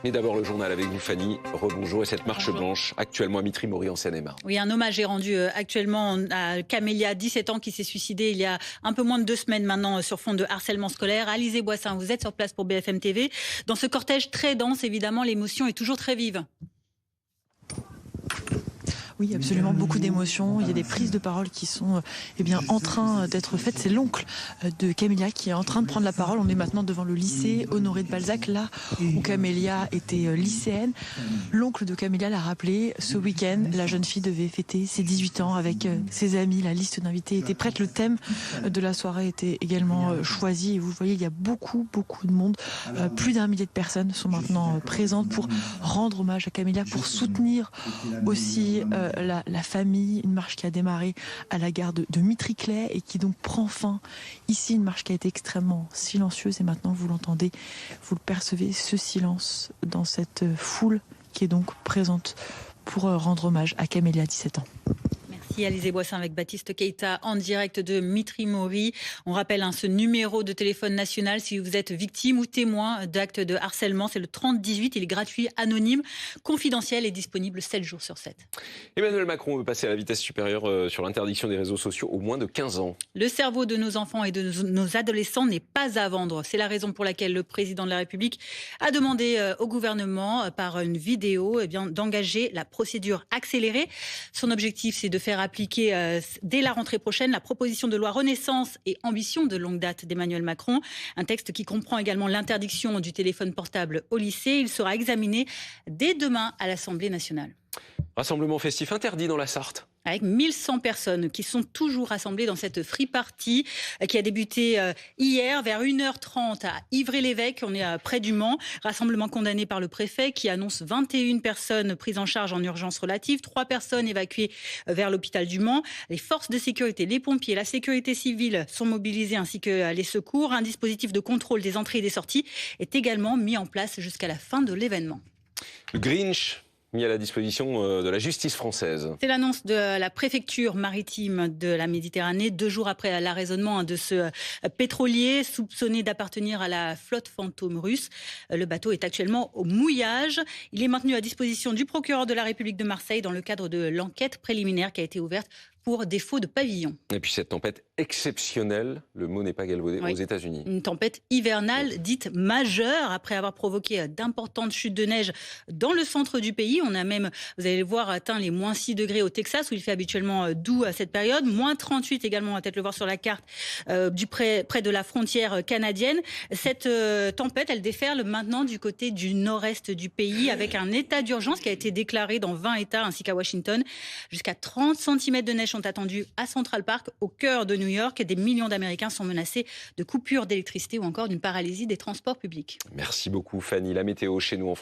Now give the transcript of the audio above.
Mais d'abord le journal avec vous Fanny, rebonjour et cette marche blanche actuellement à Mitry-Mory en Seine-et-Marne. Oui, un hommage est rendu actuellement à Camélia, 17 ans, qui s'est suicidée il y a un peu moins de 2 semaines maintenant sur fond de harcèlement scolaire. Alizé Boissin, vous êtes sur place pour BFM TV. Dans ce cortège très dense, évidemment, l'émotion est toujours très vive. Oui, absolument, beaucoup d'émotions. Il y a des prises de parole qui sont en train d'être faites. C'est l'oncle de Camélia qui est en train de prendre la parole. On est maintenant devant le lycée Honoré de Balzac, là où Camélia était lycéenne. L'oncle de Camélia l'a rappelé, ce week-end, la jeune fille devait fêter ses 18 ans avec ses amis. La liste d'invités était prête. Le thème de la soirée était également choisi. Et vous voyez, il y a beaucoup de monde. Plus d'1 millier de personnes sont maintenant présentes pour rendre hommage à Camélia, pour soutenir aussi la famille, une marche qui a démarré à la gare de Mitry-Claye et qui donc prend fin ici, une marche qui a été extrêmement silencieuse et maintenant vous l'entendez, vous le percevez, ce silence dans cette foule qui est donc présente pour rendre hommage à Camélia, 17 ans. Merci Alizé Boissin avec Baptiste Keita en direct de Mitry-Mory. On rappelle ce numéro de téléphone national si vous êtes victime ou témoin d'actes de harcèlement. C'est le 3018, il est gratuit, anonyme, confidentiel et disponible 7 jours sur 7. Emmanuel Macron veut passer à la vitesse supérieure sur l'interdiction des réseaux sociaux aux moins de 15 ans. Le cerveau de nos enfants et de nos adolescents n'est pas à vendre. C'est la raison pour laquelle le président de la République a demandé au gouvernement, par une vidéo, d'engager la procédure accélérée. Son objectif, c'est de faire appliquer dès la rentrée prochaine la proposition de loi Renaissance et ambition de longue date d'Emmanuel Macron. Un texte qui comprend également l'interdiction du téléphone portable au lycée. Il sera examiné dès demain à l'Assemblée nationale. Rassemblement festif interdit dans la Sarthe. Avec 1100 personnes qui sont toujours rassemblées dans cette free party qui a débuté hier vers 1h30 à Ivry-l'Évêque. On est près du Mans. Rassemblement condamné par le préfet qui annonce 21 personnes prises en charge en urgence relative, 3 personnes évacuées vers l'hôpital du Mans. Les forces de sécurité, les pompiers, la sécurité civile sont mobilisés ainsi que les secours. Un dispositif de contrôle des entrées et des sorties est également mis en place jusqu'à la fin de l'événement. Le Grinch mis à la disposition de la justice française. C'est l'annonce de la préfecture maritime de la Méditerranée, 2 jours après l'arraisonnement de ce pétrolier soupçonné d'appartenir à la flotte fantôme russe. Le bateau est actuellement au mouillage. Il est maintenu à disposition du procureur de la République de Marseille dans le cadre de l'enquête préliminaire qui a été ouverte pour défaut de pavillon. Et puis cette tempête exceptionnelle, le mot n'est pas galvaudé, aux États-Unis. Une tempête hivernale dite majeure après avoir provoqué d'importantes chutes de neige dans le centre du pays. On a même, vous allez le voir, atteint les moins 6 degrés au Texas où il fait habituellement doux à cette période. Moins 38 également, on va peut-être le voir sur la carte, près de la frontière canadienne. Cette tempête, elle déferle maintenant du côté du nord-est du pays avec un état d'urgence qui a été déclaré dans 20 États ainsi qu'à Washington. Jusqu'à 30 cm de neige sont attendus à Central Park, au cœur de New York. Des millions d'Américains sont menacés de coupures d'électricité ou encore d'une paralysie des transports publics. Merci beaucoup Fanny. La météo chez nous en France.